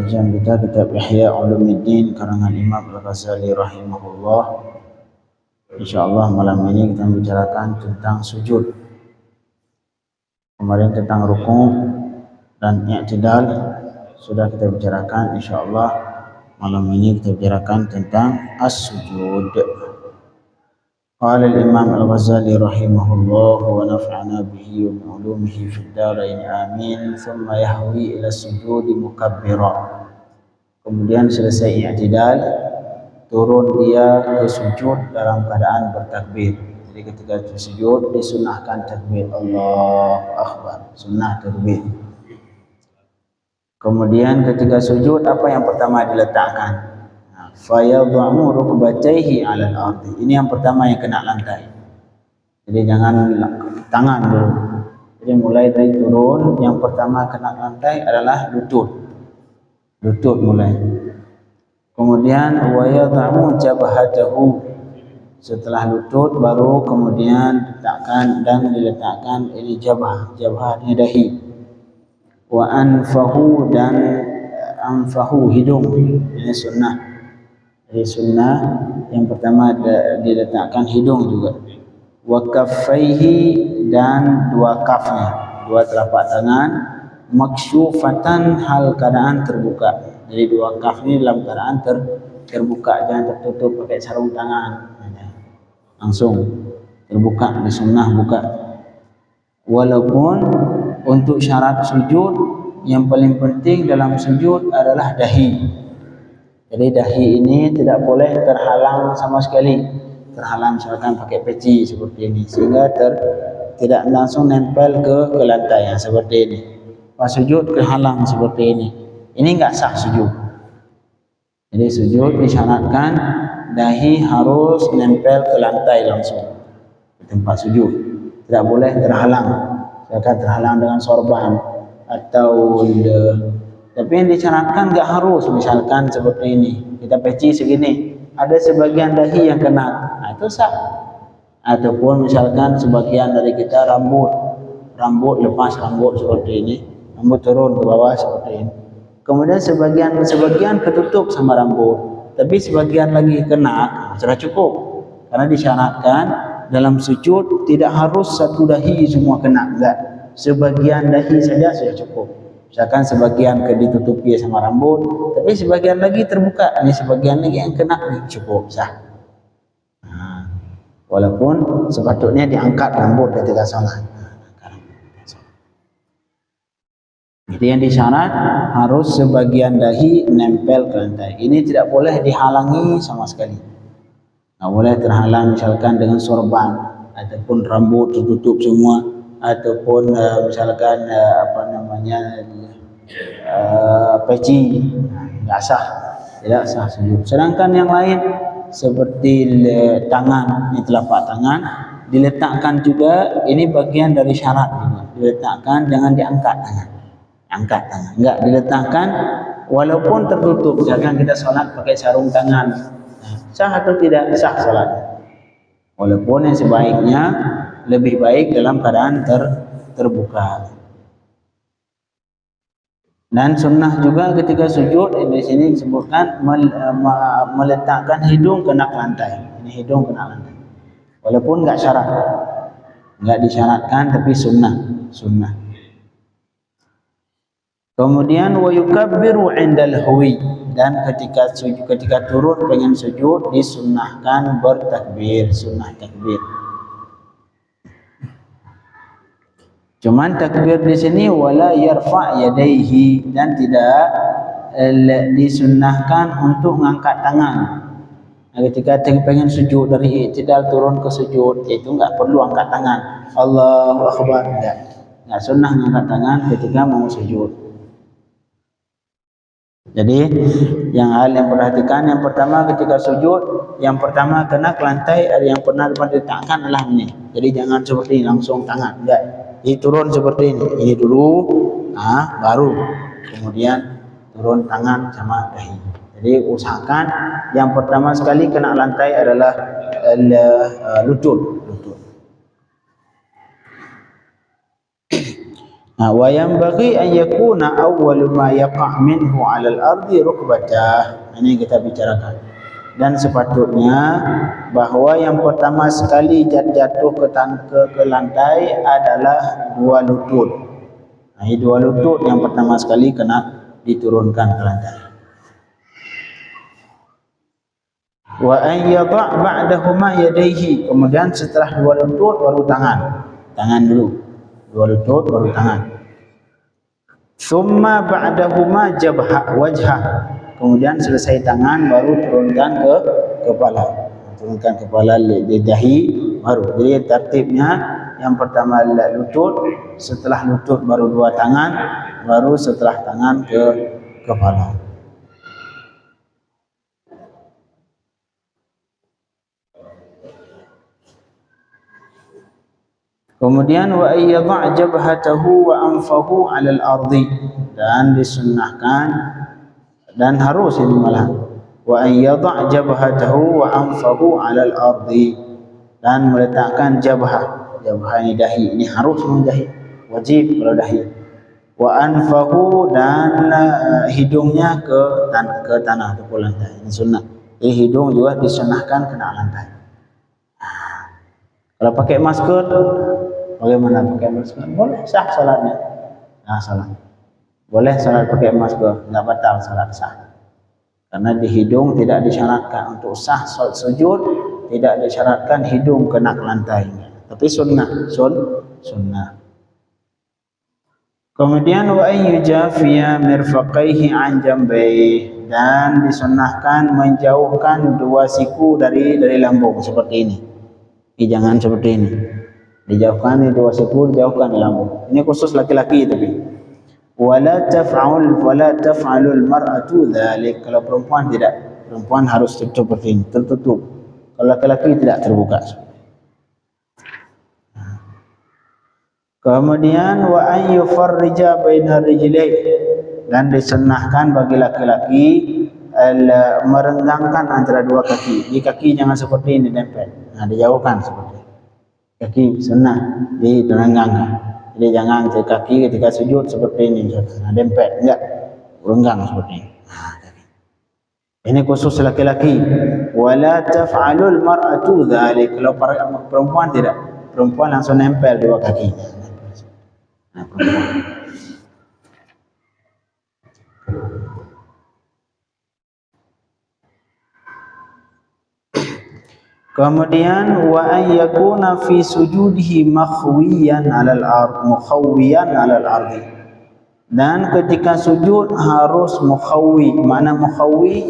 kajian kita kitab Ihya Ulumuddin karangan Imam Al-Ghazali rahimahullah. Insyaallah malam ini kita membicarakan tentang sujud. Kemarin tentang rukuk dan i'tidal sudah kita bicarakan. Insyaallah malam ini kita bicarakan tentang as-sujud. Qala al-Imam Al-Ghazali rahimahullah wa nafa'ana bihi wa bi ulumihi fid dharain amin. Thumma yahwi ila sujudi mukabbira. Kemudian selesai i'tidal, turun dia ke sujud dalam keadaan bertakbir. Jadi ketika sujud disunahkan takbir Allahu Akbar, sunnah takbir. Kemudian ketika sujud apa yang pertama diletakkan? Fayadha'u rukbatayhi 'alal ardi. Ini yang pertama yang kena lantai. Jadi jangan tangan dulu. Jadi mulai dari turun, yang pertama kena lantai adalah lutut. Lutut mulai. Kemudian wayadha'u jabhatahu. Setelah lutut baru kemudian diletakkan ini jabhah. Jabhah ini dahi. Wa anfahu dan anfahu hidung. Ini sunnah. Jadi sunnah yang pertama diletakkan hidung juga. Wa kaffaihi dan dua kafnya, dua telapak tangan maksyufatan hal keadaan terbuka. Jadi dua kaf ini dalam keadaan terbuka, jangan tertutup pakai sarung tangan. Langsung terbuka, di sunnah buka. Walaupun untuk syarat sujud yang paling penting dalam sujud adalah dahi. Jadi dahi ini tidak boleh terhalang sama sekali. Terhalang misalkan pakai peci seperti ini sehingga tidak langsung nempel ke lantai seperti ini. Pas sujud kehalang seperti ini. Ini enggak sah sujud. Jadi sujud disyaratkan dahi harus nempel ke lantai langsung di tempat sujud. Tidak boleh terhalang. Misalkan terhalang dengan sorban atau tapi yang disyaratkan enggak harus. Misalkan seperti ini, kita peci segini, ada sebagian dahi yang kena, itu sah. Ataupun misalkan sebagian dari kita rambut lepas rambut seperti ini, rambut turun ke bawah seperti ini. Kemudian sebagian ketutup sama rambut, tapi sebagian lagi kena, sudah cukup. Karena disyaratkan dalam sujud tidak harus satu dahi semua kena, enggak. Sebagian dahi saja sudah cukup. Misalkan sebagian ditutupi sama rambut, tapi sebagian lagi terbuka. Ini sebagian lagi yang kena, ini cukup sah. Walaupun sepatutnya diangkat rambut ketika sholat. Jadi yang disyarat harus sebagian dahi nempel ke lantai. Ini tidak boleh dihalangi sama sekali. Tidak boleh terhalang misalkan dengan sorban ataupun rambut tertutup semua, ataupun misalkan peci, enggak sah, tidak sah sujud. Sedangkan yang lain seperti tangan, ini telapak tangan diletakkan juga, ini bagian dari syarat juga. Diletakkan, jangan diangkat tangan. Angkat tangan, enggak diletakkan walaupun tertutup. Misalkan kita sholat pakai sarung tangan, sah atau tidak sah sholat? Walaupun yang sebaiknya lebih baik dalam keadaan terbuka. Dan sunnah juga ketika sujud di sini disebutkan meletakkan hidung kena lantai. Ini hidung kena lantai. Walaupun enggak syarat, enggak disyaratkan, tapi sunnah. Kemudian wa yukabbiru 'indal huwi, dan ketika turun pengen sujud disunnahkan bertakbir, sunnah takbir. Cuman takbir di sini wala yarfa' yadayhi, dan tidak disunnahkan untuk mengangkat tangan. Ketika pengen sujud dari i'tidal turun ke sujud, itu enggak perlu angkat tangan. Allahu Akbar, enggak sunnah mengangkat tangan ketika mau sujud. Jadi yang perhatikan, yang pertama ketika sujud, yang pertama kena ke lantai, ada yang pernah diletakkan adalah ini. Jadi jangan seperti ini langsung tangan, enggak. Jadi turun seperti ini dulu, baru kemudian turun tangan sama dahi. Jadi usahakan yang pertama sekali kena lantai adalah lutut. Wa yanbaghi an yakuna awwalu ma yaqa' minhu 'ala al-ardi rukbatah. Ini kita bicarakan. Dan sepatutnya bahwa yang pertama sekali jatuh ke lantai adalah dua lutut. Ini dua lutut yang pertama sekali kena diturunkan ke lantai. Wa an yada' ba'dahuma yadayhi. Kemudian setelah dua lutut baru tangan. Tangan dulu. Dua lutut baru tangan. Summa ba'dahuma wajhah. Kemudian selesai tangan baru turunkan ke kepala. Turunkan kepala di dahi baru. Jadi tertibnya yang pertama lutut, setelah lutut baru dua tangan, baru setelah tangan ke kepala. Kemudian wa ayyadha' jabhatahu wa anfahu 'ala al-ardi, dan disunnahkan dan harus ini malah wa ayyadha' jabhatahu wa anfahu 'ala al-ardi, dan meletakkan jabhah ini dahi, ini harus dahi, wajib kalau dahi. Wa anfahu, dan hidungnya ke tanah atau ke lantai, ini sunnah. Jadi hidung juga disunnahkan kena lantai. Kalau pakai masker, bagaimana pakai masker? Boleh, sah salatnya. Salat. Boleh salat pakai masker, enggak batal salat, sah. Karena di hidung tidak disyaratkan untuk sah salat sujud, tidak disyaratkan hidung kena ke lantai. Tapi sunnah. Kemudian wa yujafiya mirfaqaihi an jambayhi, dan disunnahkan menjauhkan dua siku dari lambung seperti ini. Jangan seperti ini. Dijauhkan ini dua siku, dijauhkan dari lambung. Ini khusus laki-laki tapi. Wala taf'alul mar'atu dzalik. Kalau perempuan tidak. Perempuan harus seperti ini, tertutup. Kalau laki-laki tidak terbuka. Kemudian wa an yufarrija bainar rijlaih, dan disunnahkan bagi laki-laki merenggangkan antara dua kaki. Di kaki jangan seperti ini nempel. Dijauhkan seperti ini. Kaki sunnah direnggangkan. Jadi jangan kaki ketika sujud seperti ini, dempel, enggak, renggang seperti ini. Ini khusus laki-laki. Wala taf'alul mar'atu dzalik. Kalau perempuan tidak. Perempuan langsung nempel dua kakinya. Kemudian wa an yakuna fi sujudihi makhwiyan 'alal ardi, dan ketika sujud harus mukhawwi. Mana mukhawwi?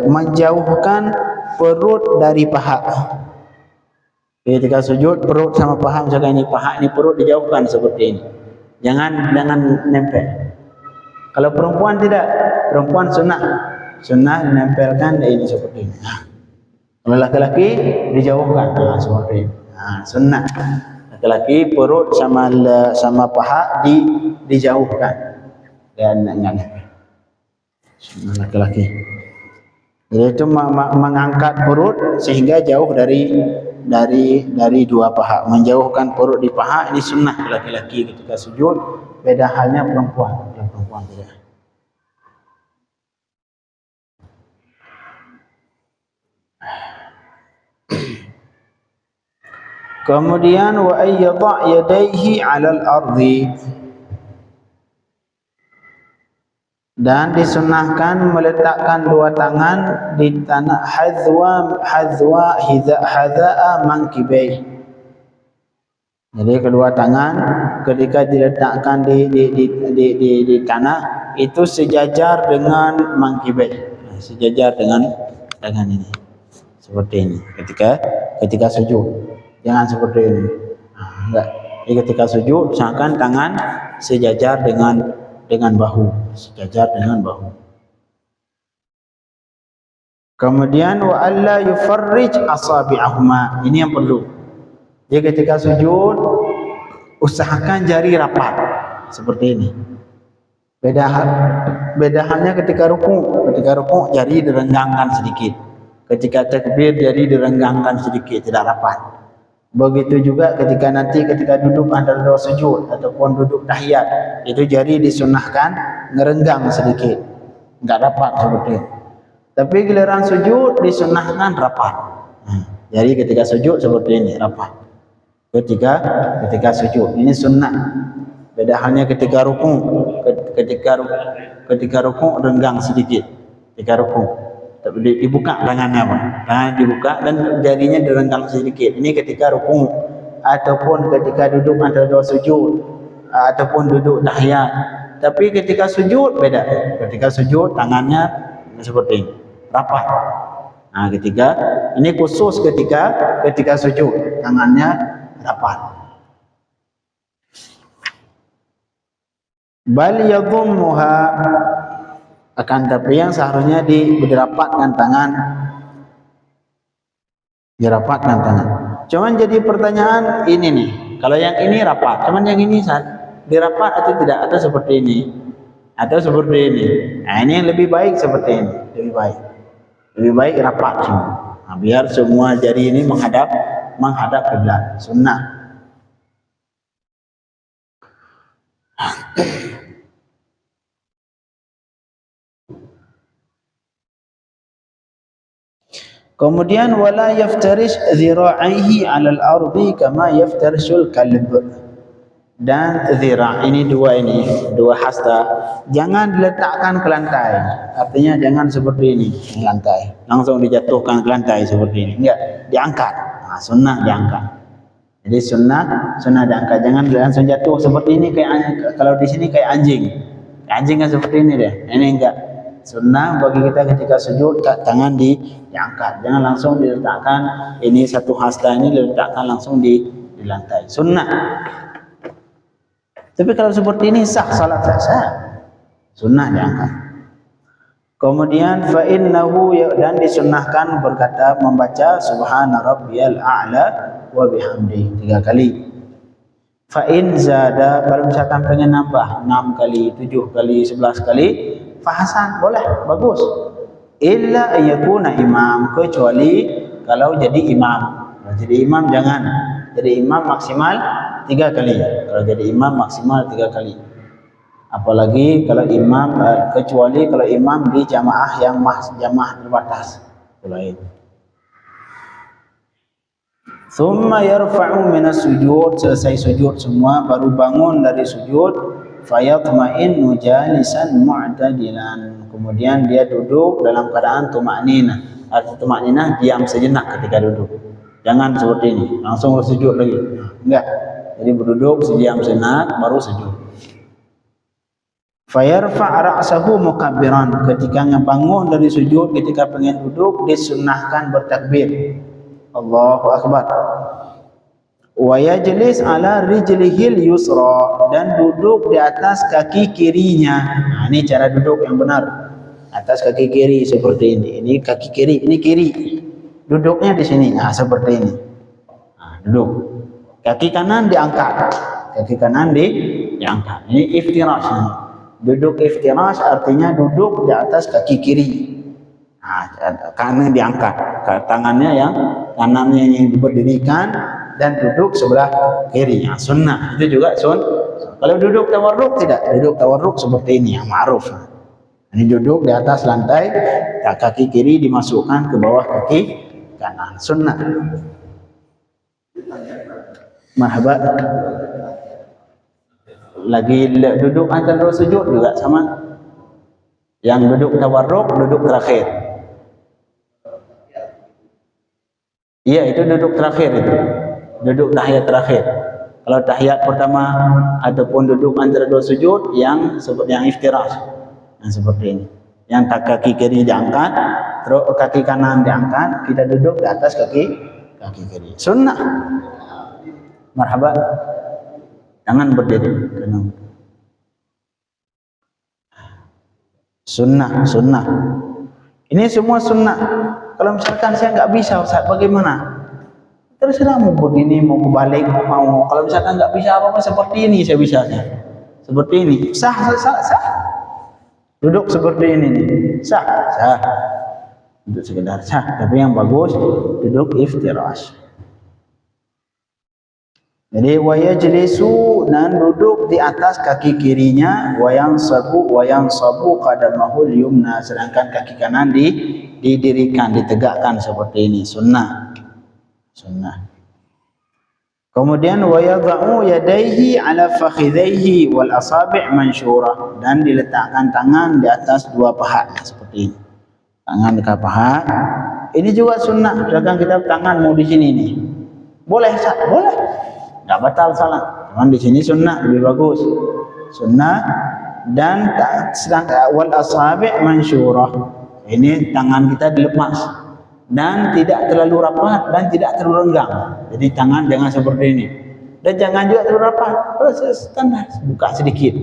Menjauhkan perut dari paha. Ketika sujud perut sama paha, misalkan ini paha, ini perut dijauhkan seperti ini. Jangan nempel. Kalau perempuan tidak, perempuan sunnah menempelkan ini seperti ini. Kalau laki-laki dijauhkan seperti ini. Sunnah. Laki-laki perut sama paha dijauhkan dan enggak nempel. Sunnah laki-laki. Jadi itu mengangkat perut sehingga jauh dari dua paha, menjauhkan perut di paha. Ini sunnah laki-laki ketika sujud. Beda halnya perempuan. Perempuan tidak. Kemudian wa ayyadha' yadayhi 'alal ardi, dan disunnahkan meletakkan dua tangan di tanah hadza'a mankibai. Jadi kedua tangan ketika diletakkan di tanah itu sejajar dengan mankibai, sejajar dengan ini, seperti ini. Ketika sujud jangan seperti ini. Enggak. Jadi ketika sujud usahakan tangan sejajar dengan bahu, sejajar dengan bahu. Kemudian wa alla yufarrij asabi'ahuma, ini yang perlu. Jadi ketika sujud usahakan jari rapat seperti ini. Beda halnya ketika ruku. Ketika ruku jari direnggangkan sedikit. Ketika takbir jari direnggangkan sedikit, tidak rapat. Begitu juga ketika duduk antara dua sujud ataupun duduk tahiyat, itu jari disunahkan ngerenggang sedikit, enggak rapat seperti itu. Tapi giliran sujud disunahkan rapat. Jadi ketika sujud seperti ini rapat. Ketika sujud ini sunnah. Beda halnya ketika rukuk. Ketika rukuk renggang sedikit. Ketika rukuk dibuka tangannya, Pak. Tangan dibuka dan jarinya direnggang sedikit. Ini ketika rukuk ataupun ketika duduk antara dua sujud ataupun duduk tahiyat. Tapi ketika sujud beda. Ketika sujud tangannya seperti ini, rapat. Nah, ini khusus ketika sujud, tangannya rapat. Bal yadhummuha, akan tapi yang seharusnya dirapatkan tangan. Dirapatkan tangan. Cuman jadi pertanyaan ini nih, kalau yang ini rapat, cuman yang ini dirapat atau tidak, atau seperti ini, atau seperti ini. Nah, ini yang lebih baik seperti ini, lebih baik rapat semua. Nah, biar semua jari ini menghadap kiblat, sunnah. Kemudian wala yaftarish dhira'ihi 'alal ardi kama yaftarishul kalb. Dan dhira' ini dua hasta, jangan diletakkan ke lantai. Artinya jangan seperti ini, lantai. Langsung dijatuhkan ke lantai seperti ini. Enggak, diangkat. Nah, sunnah diangkat. Jadi sunnah diangkat. Jangan langsung jatuh seperti ini kayak kalau di sini kayak anjing. Kayak anjing kan seperti ini deh. Ini enggak. Sunnah bagi kita ketika sujud tangan diangkat. Jangan langsung diletakkan ini satu hasta ini diletakkan langsung di lantai. Sunnah. Tapi kalau seperti ini sah, salat sah. Sunnah diangkat. Kemudian fa innahu, dan disunnahkan berkata membaca subhana rabbiyal a'la wa bihamdi 3 kali. Fa in zada, kalau misalkan pengen nambah 6 kali, 7 kali, 11 kali, fahasan, boleh, bagus. Illa ayyakuna imam, kecuali kalau jadi imam. Jadi imam jangan. Jadi imam maksimal 3 kali. Kalau jadi imam maksimal 3 kali. Apalagi kalau imam, kecuali kalau imam di jamaah yang jamaah terbatas. Mulai. Thumma yarfa'u minas sujud, selesai sujud semua baru bangun dari sujud, fayatma'innu jalisan mu'tadilan. Kemudian dia duduk dalam keadaan tuma'ninah. Arti tuma'ninah diam sejenak ketika duduk. Jangan seperti ini, langsung sujud lagi. Enggak. Jadi berduduk sediam sejenak baru sujud. Fayarfa' ra'sahu mukabbiran, ketika bangun dari sujud, ketika pengen duduk disunnahkan bertakbir. Allahu akbar. Wa yajlis ala rijlihil yusra, dan duduk di atas kaki kirinya. Nah, ini cara duduk yang benar. Atas kaki kiri seperti ini. Ini kaki kiri, ini kiri. Duduknya di sini. Nah, seperti ini. Nah, duduk. Kaki kanan diangkat. Kaki kanan diangkat. Ini iftirash. Duduk iftirash artinya duduk di atas kaki kiri. Nah, kanan diangkat. Tangannya yang kanannya yang diberdirikan dan duduk sebelah kiri. Nah, sunnah. Itu juga Kalau duduk tawarruk tidak. Duduk tawarruk seperti ini yang ma'ruf. Ini duduk di atas lantai, kaki kiri dimasukkan ke bawah kaki kanan. Sunnah. Marhaba. Lagi duduk antara sujud juga sama. Yang duduk tawarruk, duduk terakhir. Iya, itu duduk terakhir itu. Duduk tahiyat terakhir. Kalau tahiyat pertama ataupun duduk antara dua sujud yang iftirash. Yang seperti ini. Yang kaki kiri diangkat, terus kaki kanan diangkat, kita duduk di atas kaki kiri. Sunnah. Marhaba. Jangan berdiri. Sunnah. Ini semua sunnah. Kalau misalkan saya nggak bisa, Ustaz, bagaimana? Terserah mau begini, mau kebalik, mau. Kalau misalkan nggak bisa apa-apa seperti ini saya bisanya. Seperti ini. Sah. Duduk seperti ini nih. Sah. Duduk sekedar sah. Tapi yang bagus duduk iftirash. Jadi wa yajlisu, dan duduk di atas kaki kirinya, wa yansabu qadamahul yumna, sedangkan kaki kanan didirikan, ditegakkan seperti ini, sunnah. Kemudian wa yadha'u yadayhi ala fakhidhaihi wal asabi' mansyurah, dan diletakkan tangan di atas dua paha seperti ini. Tangan dekat paha. Ini juga sunnah. Misalkan kita tangan mau di sini nih. Boleh, boleh. Enggak batal salat. Cuman di sini sunnah lebih bagus. Sunnah, dan sedangkan wal asabi' mansyurah. Ini tangan kita dilepas dan tidak terlalu rapat dan tidak terlalu renggang. Jadi tangan jangan seperti ini. Dan jangan juga terlalu rapat. Standar, buka sedikit.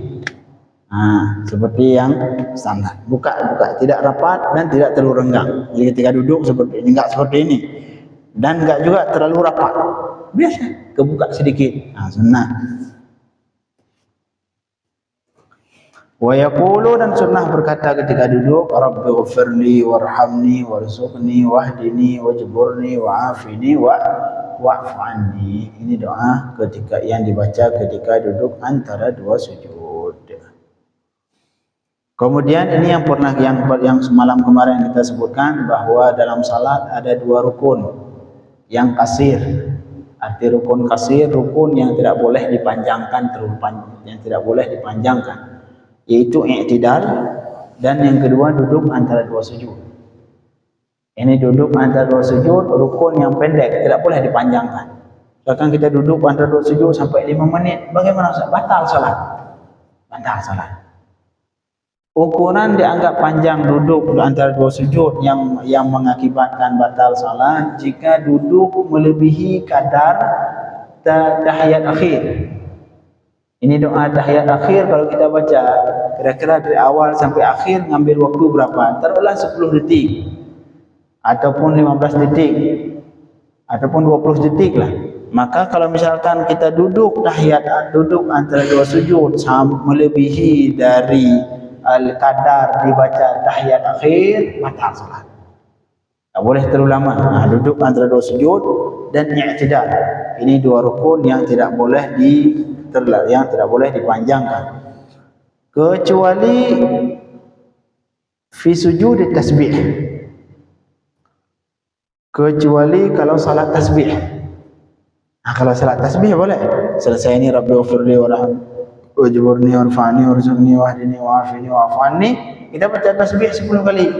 Nah, seperti yang standar. Buka, tidak rapat dan tidak terlalu renggang. Jadi ketika duduk seperti ini, enggak seperti ini. Dan enggak juga terlalu rapat. Biasa, kebuka sedikit. Nah, sunnah. Wa yaqulu, dan sunnah berkata ketika duduk, Rabbighfirli warhamni warzuqni wahdini wajburni wa'afini wa'fu anni. Ini doa ketika yang dibaca ketika duduk antara dua sujud. Kemudian ini yang pernah yang semalam kemarin kita sebutkan, bahwa dalam salat ada dua rukun yang kasir. Arti rukun kasir, rukun yang tidak boleh dipanjangkan terlalu panjang, yang tidak boleh dipanjangkan, yaitu i'tidal, dan yang kedua duduk antara dua sujud. Ini duduk antara dua sujud, rukun yang pendek, tidak boleh dipanjangkan. Misalkan kita duduk antara dua sujud sampai 5 menit, bagaimana? Batal salat. Batal salat. Ukuran dianggap panjang duduk antara dua sujud yang mengakibatkan batal salat jika duduk melebihi kadar tahiyat akhir. Ini doa tahiyat akhir kalau kita baca kira-kira dari awal sampai akhir ngambil waktu berapa? Taruhlah 10 detik ataupun 15 detik ataupun 20 detik lah. Maka kalau misalkan kita duduk antara dua sujud melebihi dari al-qadar dibaca tahiyat akhir, batal salat. Tak boleh terlalu lama. Duduk antara dua sujud dan i'tidal. Ini dua rukun yang tidak boleh dipanjangkan. Kecuali fi sujud tasbih. Kecuali kalau salat tasbih. Kalau salat tasbih boleh. Selesai ini Rabbighfirli warhamni wajburni warfa'ni warzuqni wahdini wa'afini wa'fu anni, kita baca tasbih 10 kali.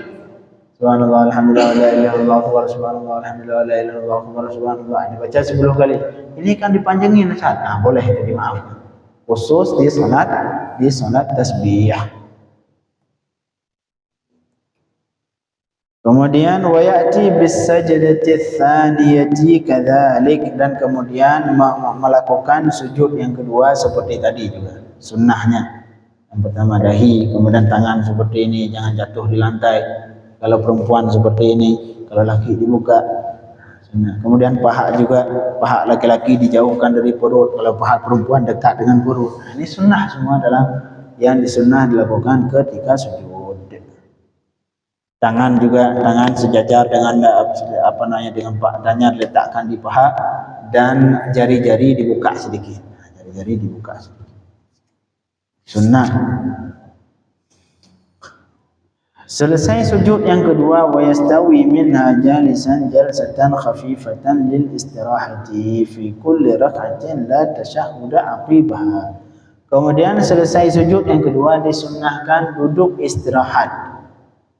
Subhanallah alhamdulillah la ilaha illallah akbar, subhanallah alhamdulillah la ilaha illallah akbar, subhanallah. Dibaca 10 kali. Ini kan dipanjangin Ustaz. Boleh itu dimaafkan. Khusus di salat tasbih. Kemudian wa ya'ti bis sajdati tsaniyati kadzalik, dan kemudian melakukan sujud yang kedua seperti tadi juga. Sunnahnya yang pertama dahi, kemudian tangan seperti ini, jangan jatuh di lantai. Kalau perempuan seperti ini, kalau laki dibuka. Sunnah. Kemudian paha juga, paha laki-laki dijauhkan dari perut, kalau paha perempuan dekat dengan perut. Ini sunnah semua dalam yang disunnah dilakukan ketika sujud. Tangan juga, tangan sejajar dengan dengan padanya diletakkan di paha, dan jari-jari dibuka sedikit. Jari-jari dibuka sedikit. Sunnah. Selesai sujud yang kedua, wa yastawi minha jalisan jalsatan khafifatan lil istirahati fi kulli rak'atin la tashahhuda aqibaha. Kemudian selesai sujud yang kedua disunnahkan duduk istirahat.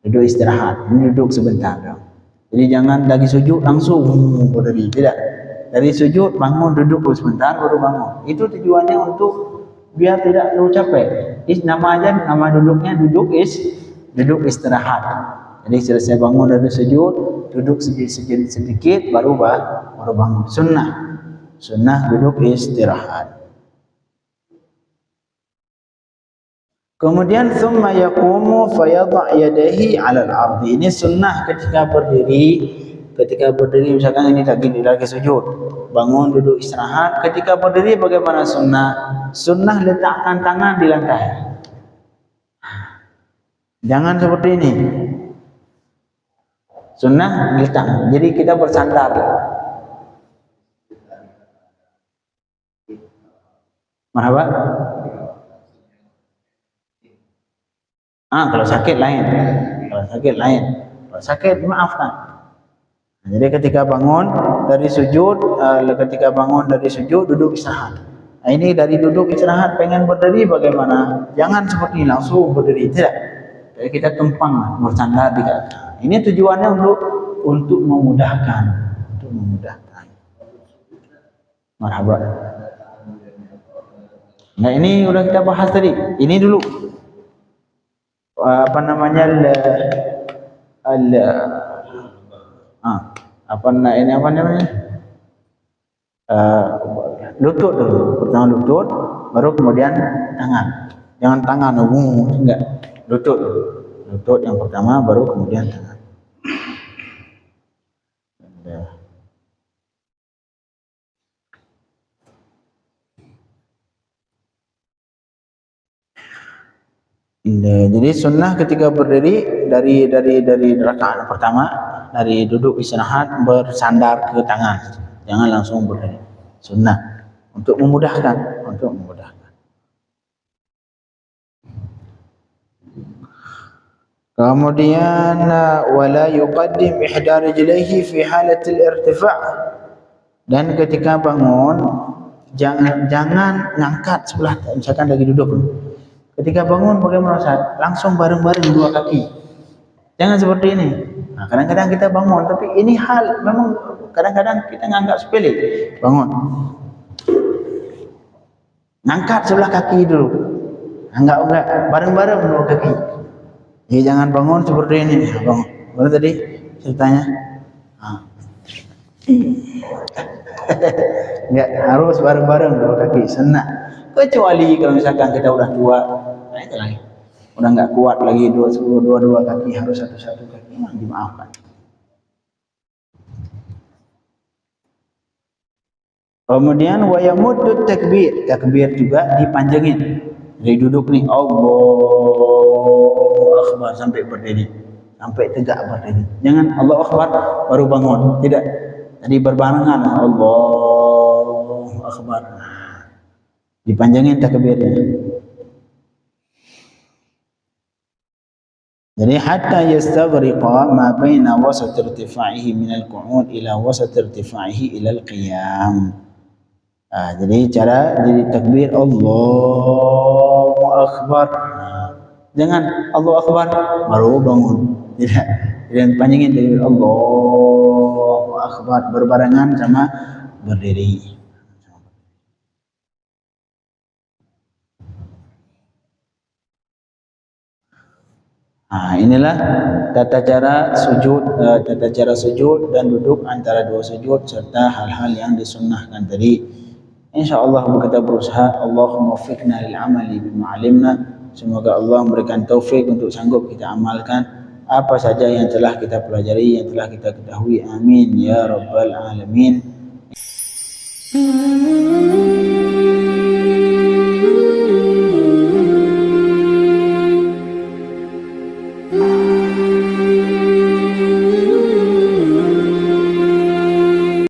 Duduk istirahat, ini duduk sebentar. Jadi jangan lagi sujud langsung berdiri, tidak. Dari sujud bangun, duduk sebentar baru bangun. Itu tujuannya untuk biar tidak terlalu capek. Nama duduknya duduk istirahat. Jadi selesai bangun dari sujud, duduk sedikit baru bangun. Sunnah duduk istirahat. Kemudian thumma yaqumu fayadha' yadayhi 'ala al-ardi. Ini sunnah ketika berdiri misalkan ini lagi sujud, bangun duduk istirahat. Ketika berdiri bagaimana sunnah? Sunnah letakkan tangan di lantai. Jangan seperti ini. Sunnah letak. Jadi kita bersandar. Marhaba. Kalau sakit lain. Kalau sakit lain. Kalau sakit dimaafkan. Jadi ketika bangun dari sujud, duduk istirahat. Nah, ini dari duduk istirahat pengen berdiri bagaimana? Jangan seperti langsung berdiri, tidak. Jadi kita tumpang bersandar di kaki. Ini tujuannya untuk memudahkan, Marhaba. Nah, ini udah kita bahas tadi. Ini dulu apa namanya lutut dulu. Pertama lutut, baru kemudian tangan. Jangan tangan, enggak. Lutut yang pertama, baru kemudian tangan. Jadi sunnah ketika berdiri dari rakaat pertama, dari duduk istirahat bersandar ke tangan, jangan langsung berdiri. Sunnah untuk memudahkan. Kemudian wala yuqaddim ihda rijlaihi fi halatil irtifa', dan ketika bangun jangan ngangkat sebelah, misalkan lagi duduk. Ketika bangun bagaimana Ustaz? Langsung bareng-bareng dua kaki. Jangan seperti ini. Nah, kadang-kadang kita bangun, tapi ini hal memang kadang-kadang kita nganggap sepele. Bangun, ngangkat sebelah kaki dulu. Enggak bareng-bareng dua kaki. Jadi jangan bangun seperti ini. Bangun. Baru tadi ceritanya. Enggak harus bareng-bareng dua kaki, senang. Kecuali kalau misalkan kita udah tua, nah itu lagi. Udah enggak kuat lagi dua kaki, harus satu kaki, dimaafkan. Kemudian wa yamuddu takbir juga dipanjangin. Dari duduk nih, Allahu Akbar sampai berdiri, sampai tegak berdiri. Jangan Allahu Akbar baru bangun, tidak. Jadi berbarengan Allahu Akbar. Dipanjangin takbirnya. Jadi hatta yastaghriqa ma baina wasat irtifa'ihi min al-qu'ud ila wasat irtifa'ihi ila al-qiyam. Jadi takbir Allahu Akbar. Jangan Allahu Akbar baru bangun. Tidak. Dan panjangin takbir Allahu Akbar berbarengan sama berdiri. Inilah tata cara sujud dan duduk antara dua sujud serta hal-hal yang disunnahkan tadi. InsyaAllah kita berusaha. Allahumma waffiqna lil amali bima 'alimna. Semoga Allah memberikan taufik untuk sanggup kita amalkan apa saja yang telah kita pelajari, yang telah kita ketahui. Amin ya rabbal alamin.